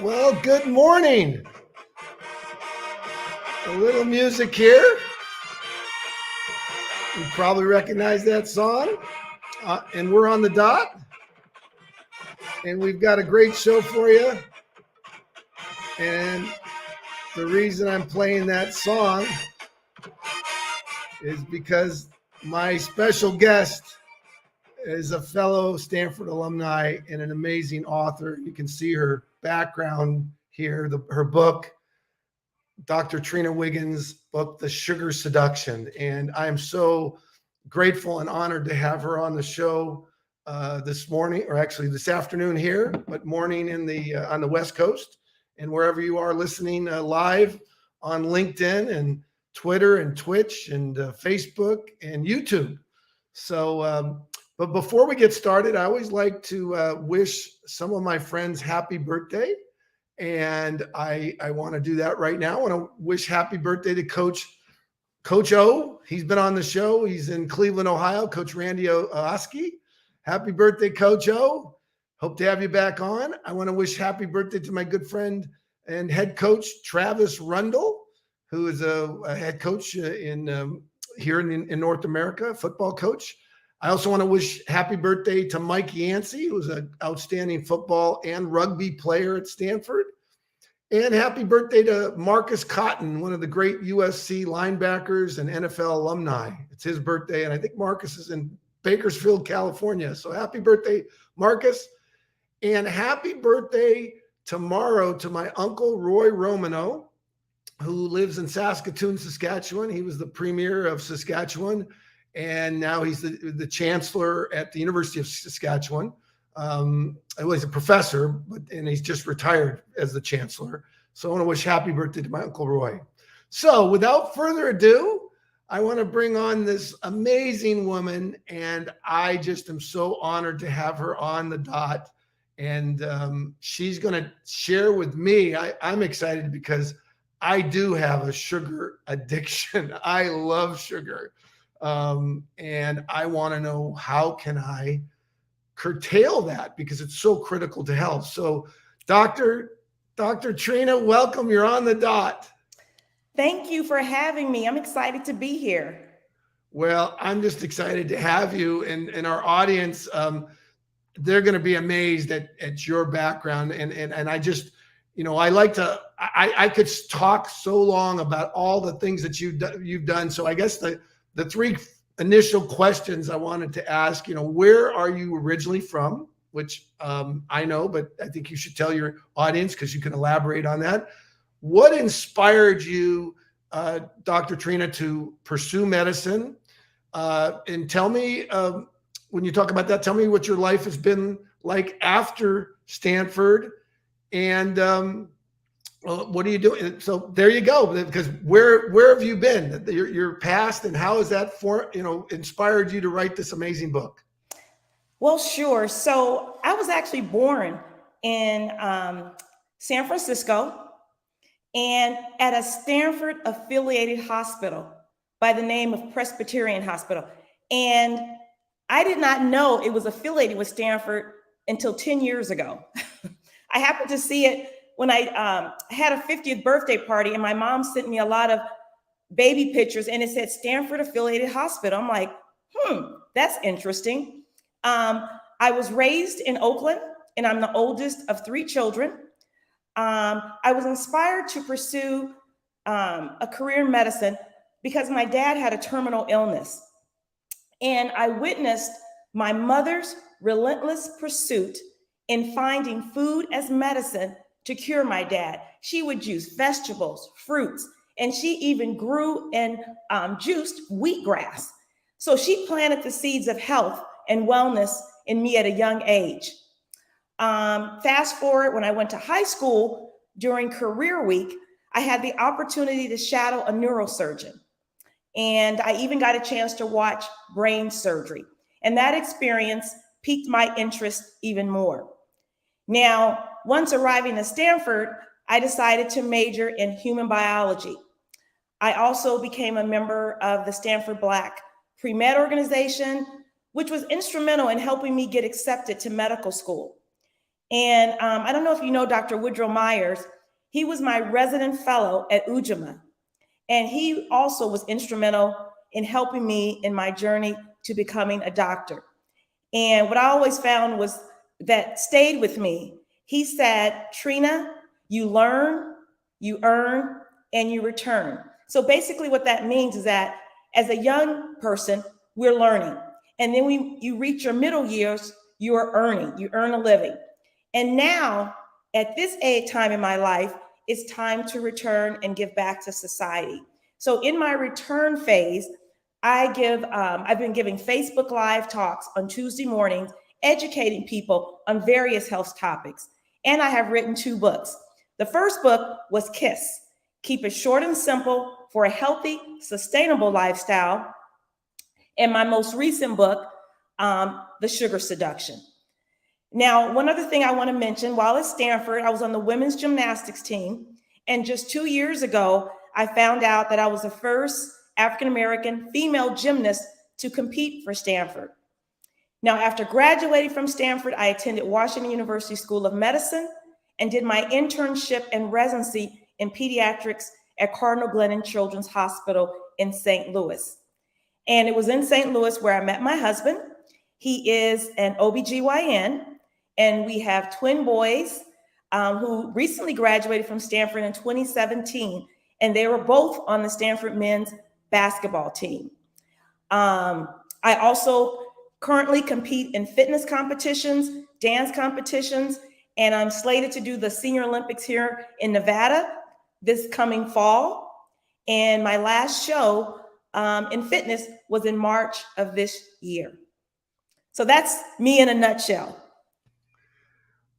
Well, good morning. A little music here. You probably recognize that song. And we're on the dot. And we've got a great show for you. And the reason I'm playing that song is because my special guest is a fellow Stanford alumni and an amazing author. You can see her background here, her book, Dr. Trina Wiggins' book, The Sugar Seduction. And I am so grateful and honored to have her on the show this morning, or actually this afternoon here, but morning in the on the West Coast, and wherever you are listening live on LinkedIn and Twitter and Twitch and Facebook and YouTube. So, but before we get started, I always like to wish some of my friends happy birthday. And I want to do that right now. I want to wish happy birthday to Coach O. He's been on the show. He's in Cleveland, Ohio. Coach Randy Oski. Happy birthday, Coach O. Hope to have you back on. I want to wish happy birthday to my good friend and head coach, Travis Rundle, who is a head coach here in North America, football coach. I also want to wish happy birthday to Mike Yancey, who's an outstanding football and rugby player at Stanford. And happy birthday to Marcus Cotton, one of the great USC linebackers and NFL alumni. It's his birthday, and I think Marcus is in Bakersfield, California. So happy birthday, Marcus. And happy birthday tomorrow to my uncle, Roy Romano, who lives in Saskatoon, Saskatchewan. He was the premier of Saskatchewan, and now he's the chancellor at the University of Saskatchewan. He's a professor, and he's just retired as the chancellor. So I want to wish happy birthday to my Uncle Roy. So without further ado, I want to bring on this amazing woman, and I just am so honored to have her on the dot. And she's going to share with me. I'm excited because I do have a sugar addiction. I love sugar. And I want to know, how can I curtail that, because it's so critical to health. So Dr. Trina, welcome. You're on the dot. Thank you for having me. I'm excited to be here. Well, I'm just excited to have you, and our audience, they're going to be amazed at your background. And I just, I could talk so long about all the things that you've done. So I guess the three initial questions I wanted to ask, where are you originally from? Which I know, but I think you should tell your audience, because you can elaborate on that. What inspired you, Dr. Trina, to pursue medicine? And tell me, when you talk about that, tell me what your life has been like after Stanford, and what are you doing? So there you go. Because where have you been? Your past, and how has that inspired you to write this amazing book? Well, sure. So I was actually born in San Francisco, and at a Stanford affiliated hospital by the name of Presbyterian Hospital. And I did not know it was affiliated with Stanford until 10 years ago. I happened to see it when I had a 50th birthday party, and my mom sent me a lot of baby pictures, and it said Stanford affiliated hospital. I'm like, that's interesting. I was raised in Oakland, and I'm the oldest of 3 children. I was inspired to pursue a career in medicine because my dad had a terminal illness. And I witnessed my mother's relentless pursuit in finding food as medicine to cure my dad. She would juice vegetables, fruits, and she even grew and juiced wheatgrass. So she planted the seeds of health and wellness in me at a young age. Fast forward, when I went to high school during career week, I had the opportunity to shadow a neurosurgeon. And I even got a chance to watch brain surgery. And that experience piqued my interest even more. Now, once arriving at Stanford, I decided to major in human biology. I also became a member of the Stanford Black Pre-Med organization, which was instrumental in helping me get accepted to medical school. And I don't know if you know Dr. Woodrow Myers. He was my resident fellow at Ujima. And he also was instrumental in helping me in my journey to becoming a doctor. And what I always found was that stayed with me. He said, Trina, you learn, you earn, and you return. So basically what that means is that as a young person, we're learning. And then when you reach your middle years, you are earning, you earn a living. And now at this time in my life, it's time to return and give back to society. So in my return phase, I've been giving Facebook Live talks on Tuesday mornings, educating people on various health topics. And I have written 2 books. The first book was KISS, Keep It Short and Simple for a Healthy, Sustainable Lifestyle. And my most recent book, The Sugar Seduction. Now, one other thing I want to mention, while at Stanford, I was on the women's gymnastics team. And just 2 years ago, I found out that I was the first African-American female gymnast to compete for Stanford. Now, after graduating from Stanford, I attended Washington University School of Medicine and did my internship and residency in pediatrics at Cardinal Glennon Children's Hospital in St. Louis. And it was in St. Louis where I met my husband. He is an OBGYN, and we have twin boys who recently graduated from Stanford in 2017, and they were both on the Stanford men's basketball team. I also currently compete in fitness competitions, dance competitions, and I'm slated to do the Senior Olympics here in Nevada this coming fall. And my last show in fitness was in March of this year. So that's me in a nutshell.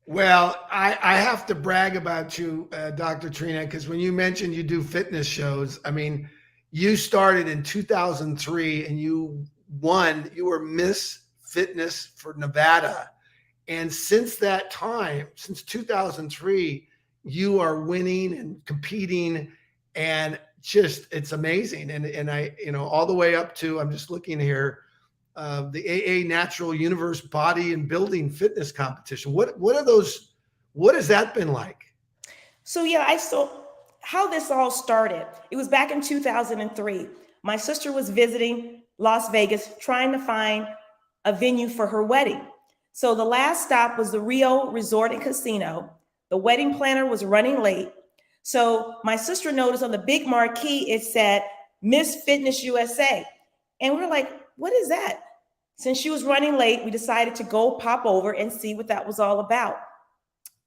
Well, I have to brag about you, Dr. Trina, because when you mentioned you do fitness shows, I mean, you started in 2003 and you were Miss Fitness for Nevada. And since that time, since 2003, you are winning and competing, and just, it's amazing. And I, all the way up to, I'm just looking here, the AA Natural Universe Body and Building Fitness Competition. What are those? What has that been like? So yeah, how this all started, it was back in 2003. My sister was visiting Las Vegas, trying to find a venue for her wedding. So the last stop was the Rio Resort and Casino. The wedding planner was running late. So my sister noticed on the big marquee, it said Miss Fitness USA. And we're like, what is that? Since she was running late, we decided to go pop over and see what that was all about.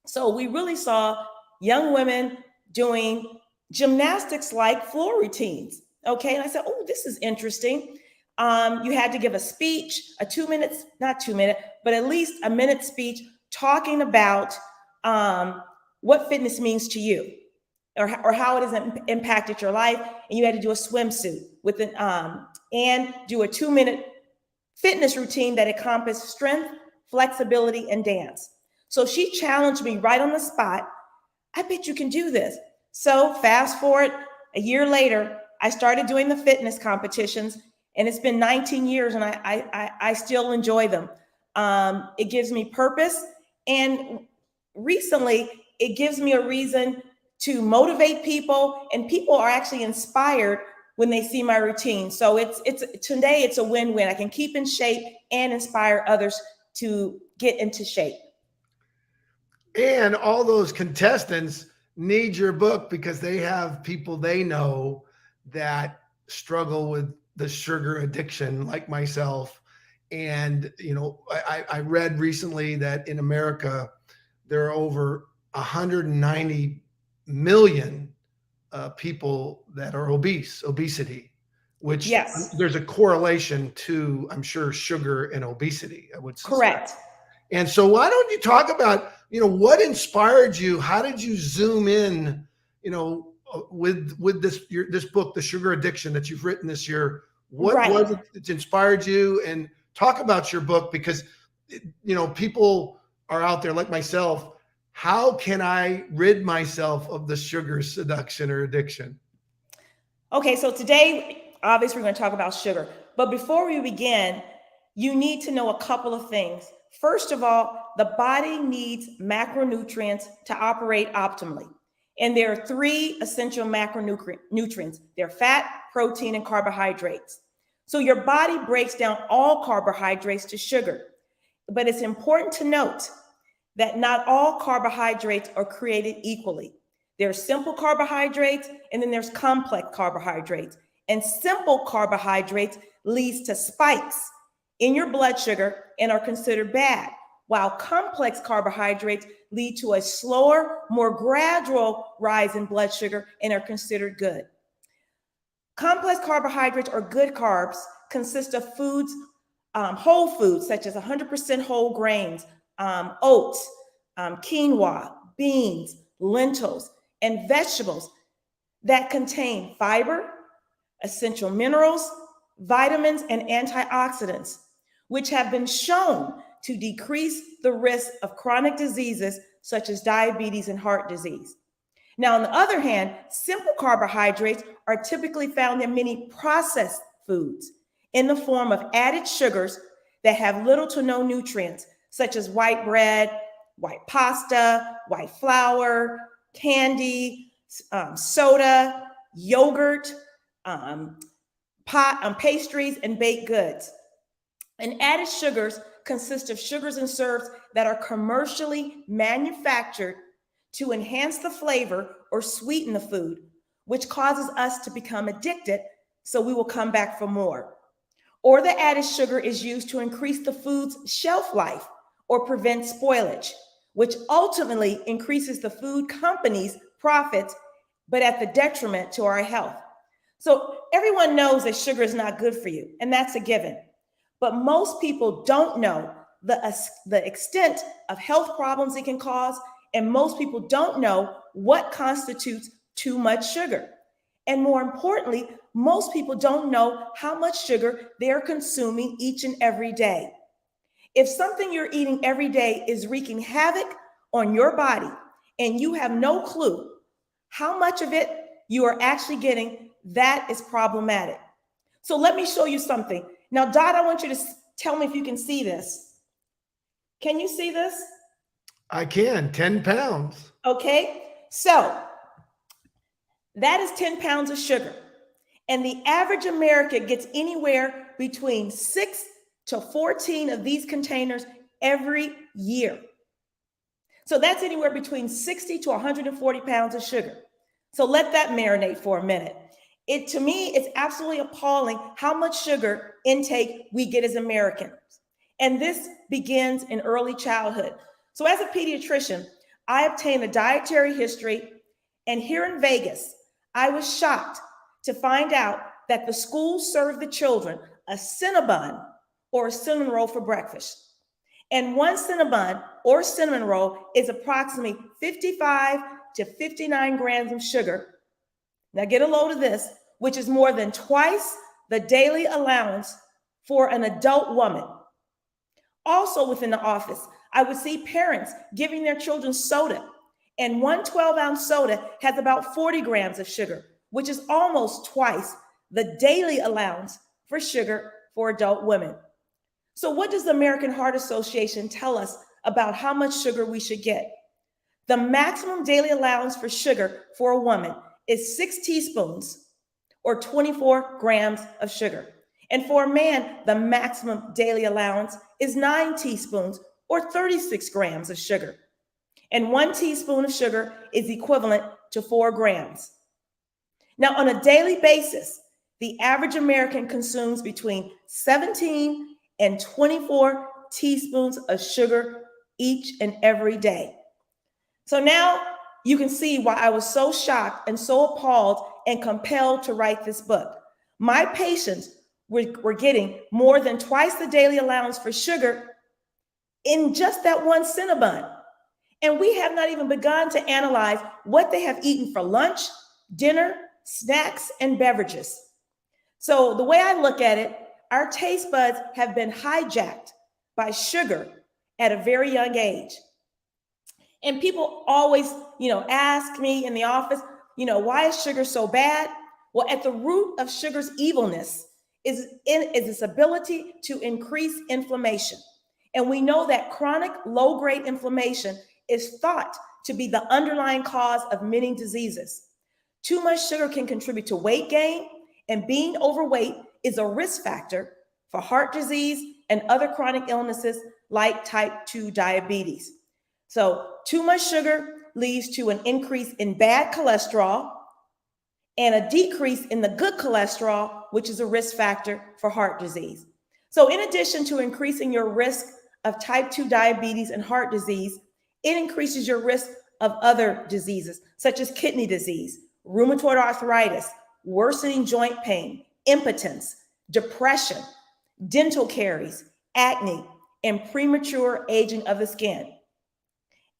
So we really saw young women doing gymnastics like floor routines. Okay. And I said, oh, this is interesting. You had to give a speech, a 2 minutes, not 2 minute, but at least a minute speech talking about what fitness means to you, or how it has impacted your life. And you had to do a swimsuit with and do a 2 minute fitness routine that encompassed strength, flexibility, and dance. So she challenged me right on the spot. I bet you can do this. So fast forward a year later, I started doing the fitness competitions, and it's been 19 years, and I still enjoy them. It gives me purpose, and recently it gives me a reason to motivate people, and people are actually inspired when they see my routine. So today it's a win-win. I can keep in shape and inspire others to get into shape. And all those contestants need your book because they have people they know that struggle with the sugar addiction, like myself. And, I read recently that in America, there are over 190 million people that are obesity, which yes, there's a correlation to, I'm sure, sugar and obesity, I would suspect. Correct. And so why don't you talk about, what inspired you? How did you zoom in, with this book, The Sugar Addiction, that you've written this year? What was it that inspired you? And talk about your book, because, people are out there like myself. How can I rid myself of the sugar seduction or addiction? Okay, so today, obviously, we're going to talk about sugar. But before we begin, you need to know a couple of things. First of all, the body needs macronutrients to operate optimally. And there are three essential macronutrients. They're fat, protein, and carbohydrates. So your body breaks down all carbohydrates to sugar. But it's important to note that not all carbohydrates are created equally. There's simple carbohydrates, and then there's complex carbohydrates. And simple carbohydrates leads to spikes in your blood sugar and are considered bad, while complex carbohydrates lead to a slower, more gradual rise in blood sugar and are considered good. Complex carbohydrates, or good carbs, consist of foods, whole foods such as 100% whole grains, oats, quinoa, beans, lentils, and vegetables that contain fiber, essential minerals, vitamins, and antioxidants, which have been shown to decrease the risk of chronic diseases such as diabetes and heart disease. Now, on the other hand, simple carbohydrates are typically found in many processed foods in the form of added sugars that have little to no nutrients, such as white bread, white pasta, white flour, candy, soda, yogurt, pastries, and baked goods. And added sugars consist of sugars and syrups that are commercially manufactured to enhance the flavor or sweeten the food, which causes us to become addicted, so we will come back for more. Or the added sugar is used to increase the food's shelf life or prevent spoilage, which ultimately increases the food company's profits, but at the detriment to our health. So everyone knows that sugar is not good for you, and that's a given. But most people don't know the extent of health problems it can cause, and most people don't know what constitutes too much sugar. And more importantly, most people don't know how much sugar they're consuming each and every day. If something you're eating every day is wreaking havoc on your body and you have no clue how much of it you are actually getting, that is problematic. So let me show you something. Now, Dot, I want you to tell me if you can see this. Can you see this? I can, 10 pounds. Okay, so that is 10 pounds of sugar. And the average American gets anywhere between 6 to 14 of these containers every year. So that's anywhere between 60 to 140 pounds of sugar. So let that marinate for a minute. To me, it's absolutely appalling how much sugar intake we get as Americans. And this begins in early childhood. So as a pediatrician, I obtained a dietary history. And here in Vegas, I was shocked to find out that the school served the children a Cinnabon or a cinnamon roll for breakfast. And one Cinnabon or cinnamon roll is approximately 55 to 59 grams of sugar. Now get a load of this, which is more than twice the daily allowance for an adult woman. Also within the office, I would see parents giving their children soda, and one 12-ounce soda has about 40 grams of sugar, which is almost twice the daily allowance for sugar for adult women. So what does the American Heart Association tell us about how much sugar we should get? The maximum daily allowance for sugar for a woman is 6 teaspoons or 24 grams of sugar. And for a man, the maximum daily allowance is 9 teaspoons or 36 grams of sugar. And 1 teaspoon of sugar is equivalent to 4 grams. Now, on a daily basis, the average American consumes between 17 and 24 teaspoons of sugar each and every day. So now you can see why I was so shocked and so appalled and compelled to write this book. My patients were getting more than twice the daily allowance for sugar in just that one Cinnabon. And we have not even begun to analyze what they have eaten for lunch, dinner, snacks, and beverages. So the way I look at it, our taste buds have been hijacked by sugar at a very young age. And people always, ask me in the office, why is sugar so bad? Well, at the root of sugar's evilness is its ability to increase inflammation. And we know that chronic low-grade inflammation is thought to be the underlying cause of many diseases. Too much sugar can contribute to weight gain, and being overweight is a risk factor for heart disease and other chronic illnesses like type 2 diabetes. So too much sugar leads to an increase in bad cholesterol and a decrease in the good cholesterol, which is a risk factor for heart disease. So in addition to increasing your risk of type 2 diabetes and heart disease, it increases your risk of other diseases such as kidney disease, rheumatoid arthritis, worsening joint pain, impotence, depression, dental caries, acne, and premature aging of the skin.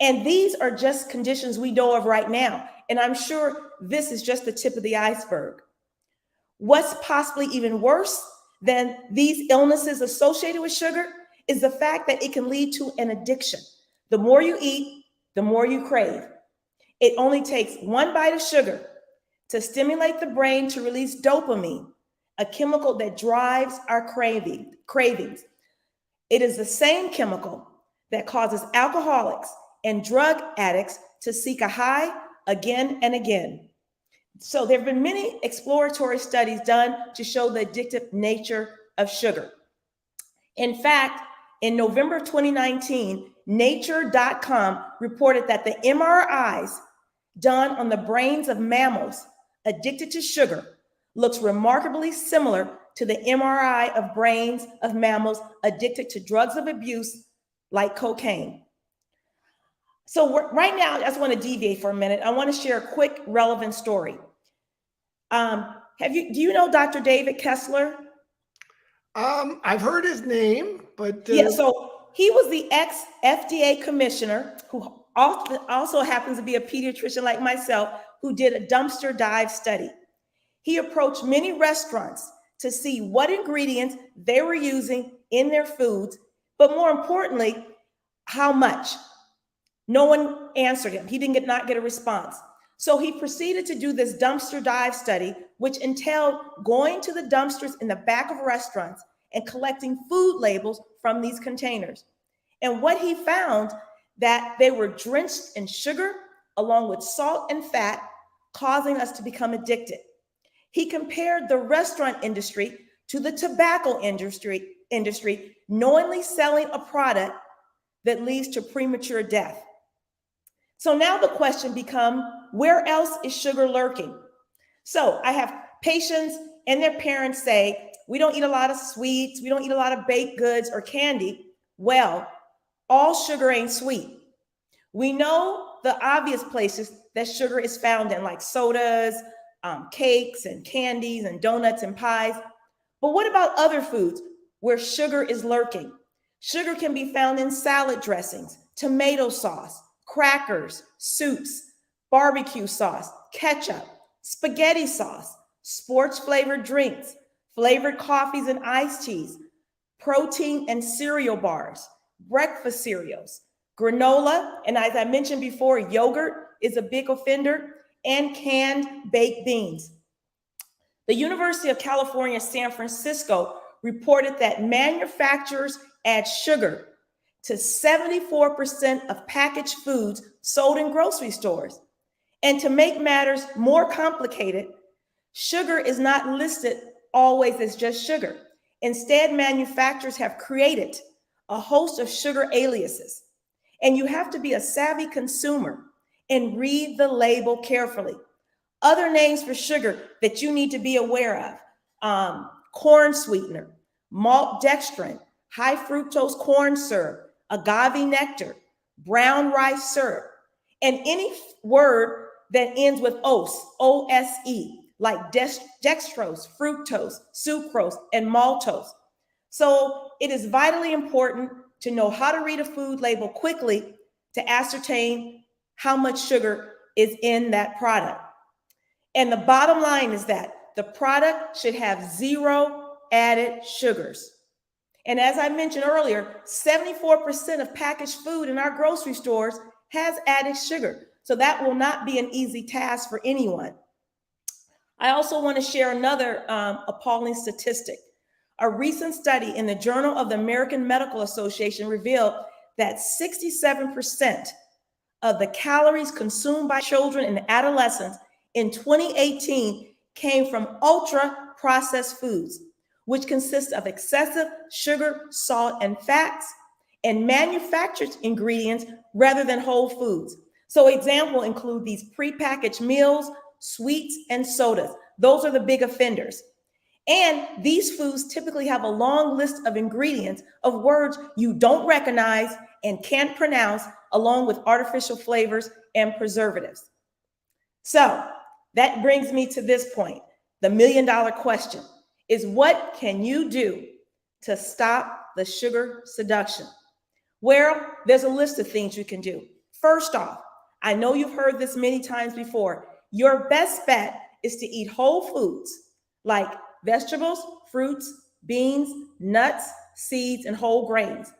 And these are just conditions we know of right now. And I'm sure this is just the tip of the iceberg. What's possibly even worse than these illnesses associated with sugar is the fact that it can lead to an addiction. The more you eat, the more you crave. It only takes one bite of sugar to stimulate the brain to release dopamine, a chemical that drives our cravings. It is the same chemical that causes alcoholics and drug addicts to seek a high again and again. So there have been many exploratory studies done to show the addictive nature of sugar. In fact, in November 2019, Nature.com reported that the MRIs done on the brains of mammals addicted to sugar looks remarkably similar to the MRI of brains of mammals addicted to drugs of abuse like cocaine. So right now, I just want to deviate for a minute. I want to share a quick relevant story. Do you know Dr. David Kessler? I've heard his name, but yeah, so he was the ex-FDA commissioner who also happens to be a pediatrician like myself, who did a dumpster dive study. He approached many restaurants to see what ingredients they were using in their foods, but more importantly, how much. No one answered him. He did not get a response. So he proceeded to do this dumpster dive study, which entailed going to the dumpsters in the back of restaurants and collecting food labels from these containers. And what he found, that they were drenched in sugar along with salt and fat, causing us to become addicted. He compared the restaurant industry to the tobacco industry, knowingly selling a product that leads to premature death. So now the question becomes, where else is sugar lurking? So I have patients and their parents say, we don't eat a lot of sweets, we don't eat a lot of baked goods or candy. Well, all sugar ain't sweet. We know the obvious places that sugar is found in, like sodas, cakes and candies and donuts and pies. But what about other foods where sugar is lurking? Sugar can be found in salad dressings, tomato sauce, crackers, soups, barbecue sauce, ketchup, spaghetti sauce, sports flavored drinks, flavored coffees and iced teas, protein and cereal bars, breakfast cereals, granola, and as I mentioned before, yogurt is a big offender, and canned baked beans. The University of California, San Francisco reported that manufacturers add sugar to 74% of packaged foods sold in grocery stores. And to make matters more complicated, sugar is not listed always as just sugar. Instead, manufacturers have created a host of sugar aliases. And you have to be a savvy consumer and read the label carefully. Other names for sugar that you need to be aware of: corn sweetener, maltodextrin, high fructose corn syrup, agave nectar, brown rice syrup, and any word that ends with ose, O-S-E, like dextrose, fructose, sucrose, and maltose. So it is vitally important to know how to read a food label quickly to ascertain how much sugar is in that product. And the bottom line is that the product should have 0 added sugars. And as I mentioned earlier, 74% of packaged food in our grocery stores has added sugar. So that will not be an easy task for anyone. I also want to share another appalling statistic. A recent study in the Journal of the American Medical Association revealed that 67% of the calories consumed by children and adolescents in 2018 came from ultra-processed foods, which consist of excessive sugar, salt, and fats, and manufactured ingredients rather than whole foods. So examples include these prepackaged meals, sweets, and sodas. Those are the big offenders. And these foods typically have a long list of ingredients of words you don't recognize and can't pronounce, along with artificial flavors and preservatives. So that brings me to this point. The million-dollar question is, what can you do to stop the sugar seduction? Well, there's a list of things you can do. First off, I know you've heard this many times before. Your best bet is to eat whole foods like vegetables, fruits, beans, nuts, seeds, and whole grains.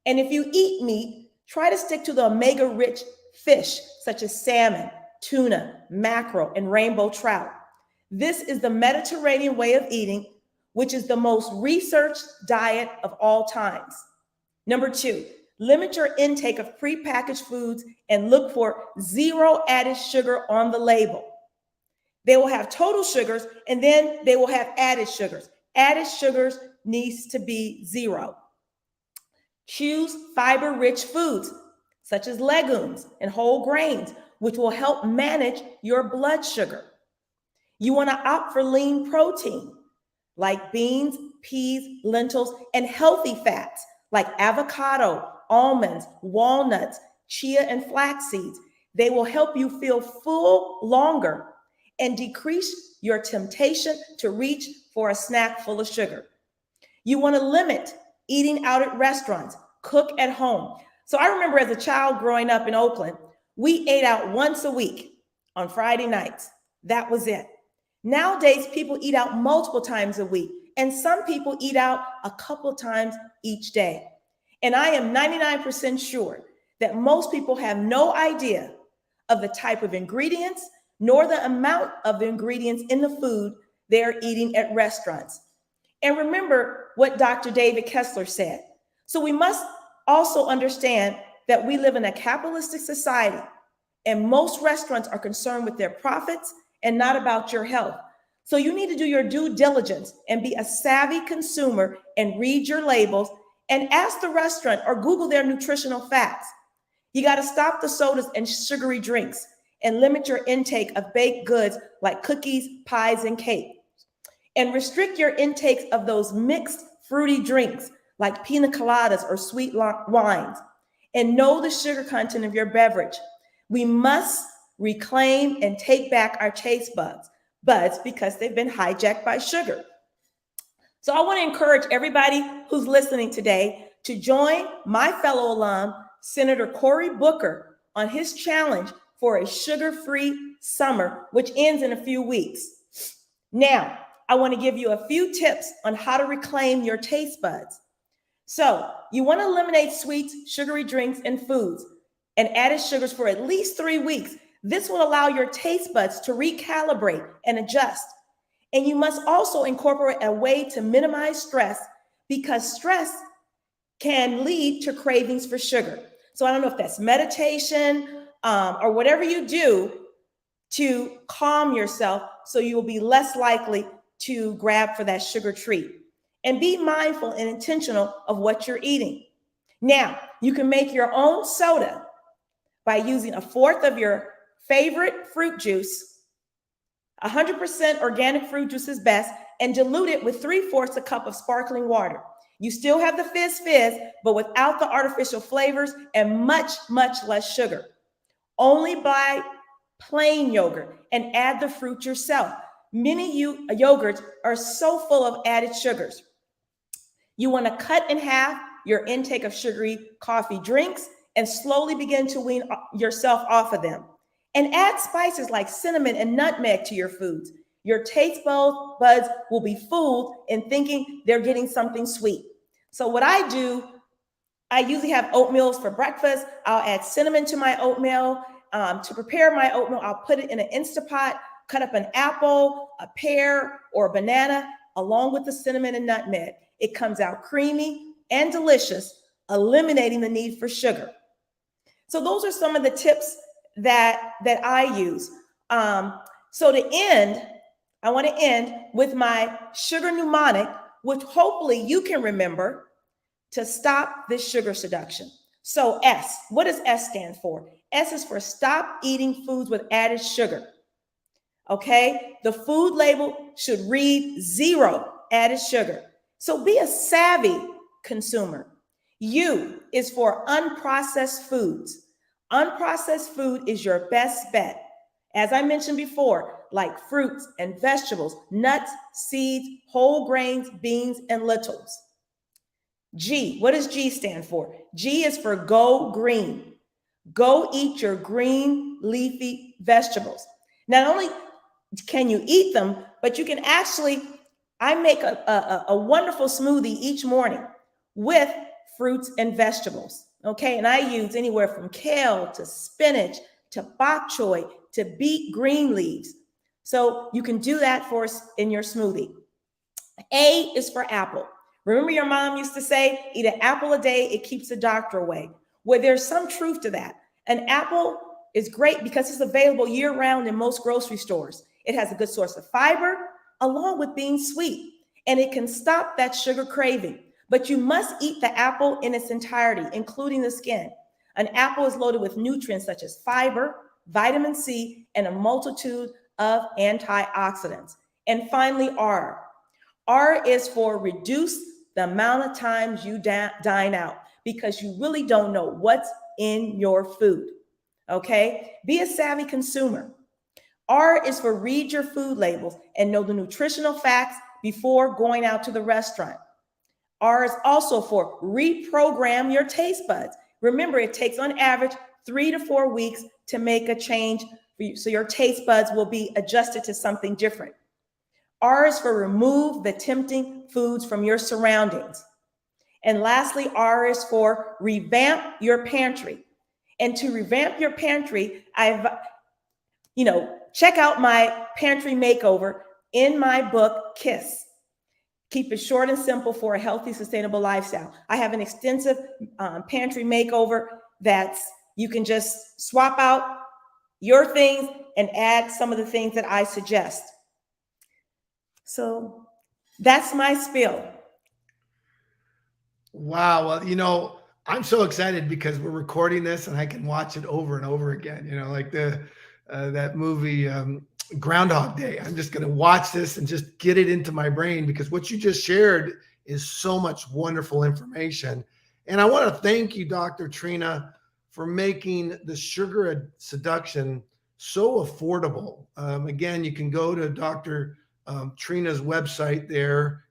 And if you eat meat, try to stick to the omega-rich fish such as salmon, tuna, mackerel, and rainbow trout. This is the Mediterranean way of eating, which is the most researched diet of all times. Number 2, limit your intake of prepackaged foods and look for 0 added sugar on the label. They will have total sugars and then they will have added sugars. Added sugars needs to be 0. Choose fiber-rich foods such as legumes and whole grains, which will help manage your blood sugar. You want to opt for lean protein like beans, peas, lentils, and healthy fats like avocado, almonds, walnuts, chia, and flax seeds. They will help you feel full longer and decrease your temptation to reach for a snack full of sugar. You want to limit eating out at restaurants, cook at home. So I remember as a child growing up in Oakland, we ate out once a week on Friday nights. That was it. Nowadays, people eat out multiple times a week, and some people eat out a couple times each day. And I am 99% sure that most people have no idea of the type of ingredients nor the amount of the ingredients in the food they're eating at restaurants. And remember what Dr. David Kessler said. So we must also understand that we live in a capitalistic society, and most restaurants are concerned with their profits and not about your health. So you need to do your due diligence and be a savvy consumer and read your labels and ask the restaurant or Google their nutritional facts. You got to stop the sodas and sugary drinks and limit your intake of baked goods like cookies, pies, and cake. And restrict your intakes of those mixed fruity drinks like pina coladas or sweet wines. And know the sugar content of your beverage. We must reclaim and take back our taste buds because they've been hijacked by sugar. So I want to encourage everybody who's listening today to join my fellow alum, Senator Cory Booker, on his challenge for a sugar-free summer, which ends in a few weeks. Now, I want to give you a few tips on how to reclaim your taste buds. So you want to eliminate sweets, sugary drinks, and foods, and added sugars for at least 3 weeks. This will allow your taste buds to recalibrate and adjust. And you must also incorporate a way to minimize stress, because stress can lead to cravings for sugar. So I don't know if that's meditation or whatever you do to calm yourself so you will be less likely to grab for that sugar treat. And be mindful and intentional of what you're eating. Now, you can make your own soda by using 1/4 of your favorite fruit juice. 100% organic fruit juice is best, and dilute it with 3/4 a cup of sparkling water. You still have the fizz, but without the artificial flavors and much, much less sugar. Only buy plain yogurt and add the fruit yourself. Many yogurts are so full of added sugars. You want to cut in half your intake of sugary coffee drinks and slowly begin to wean yourself off of them. And add spices like cinnamon and nutmeg to your foods. Your taste buds will be fooled in thinking they're getting something sweet. So what I do, I usually have oatmeals for breakfast. I'll add cinnamon to my oatmeal. To prepare my oatmeal, I'll put it in an Instapot, cut up an apple, a pear, or a banana, along with the cinnamon and nutmeg. It comes out creamy and delicious, eliminating the need for sugar. So those are some of the tips that I use. So to end, I want to end with my sugar mnemonic, which hopefully you can remember to stop this sugar seduction. So S, what does S stand for? S is for stop eating foods with added sugar. Okay, the food label should read 0 added sugar. So be a savvy consumer. U is for unprocessed foods. Unprocessed food is your best bet. As I mentioned before, like fruits and vegetables, nuts, seeds, whole grains, beans, and lentils. G, what does G stand for? G is for go green. Go eat your green leafy vegetables. Not only can you eat them, but you can actually, I make a wonderful smoothie each morning with fruits and vegetables. Okay, and I use anywhere from kale to spinach to bok choy to beet green leaves. So you can do that for us in your smoothie. A is for apple. Remember your mom used to say, eat an apple a day, it keeps the doctor away. Well, there's some truth to that. An apple is great because it's available year-round in most grocery stores. It has a good source of fiber, along with being sweet, and it can stop that sugar craving. But you must eat the apple in its entirety, including the skin. An apple is loaded with nutrients such as fiber, vitamin C, and a multitude of antioxidants. And finally, R. R is for reduce the amount of times you dine out, because you really don't know what's in your food. Okay? Be a savvy consumer. R is for read your food labels and know the nutritional facts before going out to the restaurant. R is also for reprogram your taste buds. Remember, it takes on average 3 to 4 weeks to make a change for you, so your taste buds will be adjusted to something different. R is for remove the tempting foods from your surroundings. And lastly, R is for revamp your pantry. And to revamp your pantry, check out my pantry makeover in my book, KISS. Keep it short and simple for a healthy, sustainable lifestyle. I have an extensive pantry makeover that's, you can just swap out your things and add some of the things that I suggest. So that's my spiel. Wow. Well, I'm so excited because we're recording this and I can watch it over and over again. Like that movie, Groundhog Day. I'm just going to watch this and just get it into my brain, because what you just shared is so much wonderful information. And I want to thank you, Dr. Trina, for making the Sugar Seduction so affordable. Again, you can go to Dr. Trina's website there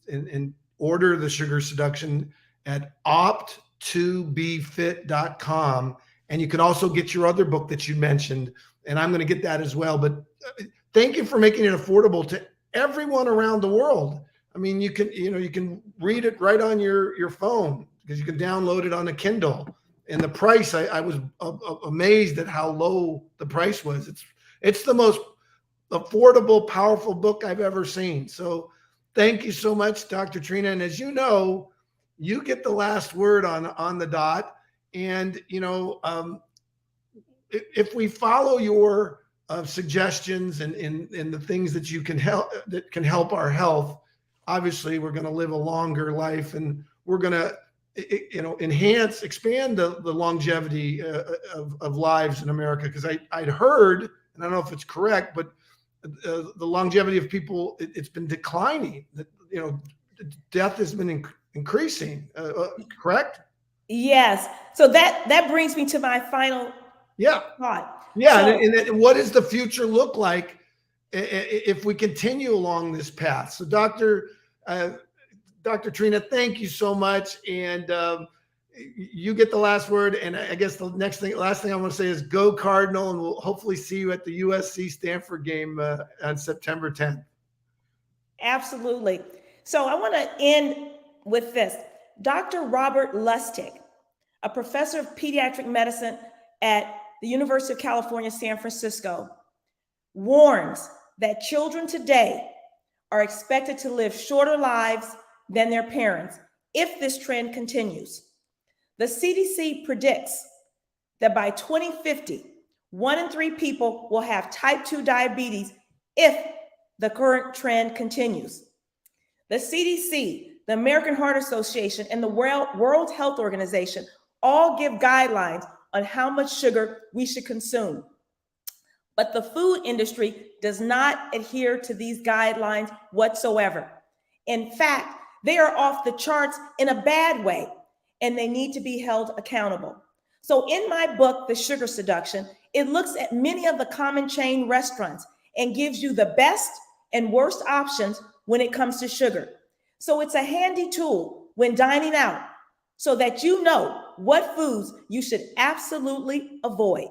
and order the Sugar Seduction at opt2befit.com. And you can also get your other book that you mentioned, and I'm going to get that as well. But thank you for making it affordable to everyone around the world. I mean, you can read it right on your phone, because you can download it on a Kindle. And the price, I was amazed at how low the price was. It's the most affordable, powerful book I've ever seen. So thank you so much, Dr. Trina. And as you know, you get the last word on the dot. And, if we follow your suggestions and the things that you can help, that can help our health, obviously we're going to live a longer life, and we're going to, expand the longevity of lives in America. Because I'd heard, and I don't know if it's correct, but the longevity of people, it's been declining. That death has been increasing. Correct? Yes. So that brings me to my final thought. Yeah. So, and what does the future look like if we continue along this path? So Dr. Trina, thank you so much. And you get the last word. And I guess the last thing I want to say is go Cardinal, and we'll hopefully see you at the USC Stanford game on September 10th. Absolutely. So I want to end with this. Dr. Robert Lustig, a professor of pediatric medicine at the University of California, San Francisco, warns that children today are expected to live shorter lives than their parents if this trend continues. The CDC predicts that by 2050, 1 in 3 people will have type 2 diabetes if the current trend continues. The CDC, the American Heart Association, and the World Health Organization all give guidelines on how much sugar we should consume. But the food industry does not adhere to these guidelines whatsoever. In fact, they are off the charts in a bad way, and they need to be held accountable. So in my book, The Sugar Seduction, it looks at many of the common chain restaurants and gives you the best and worst options when it comes to sugar. So it's a handy tool when dining out so that you know what foods you should absolutely avoid.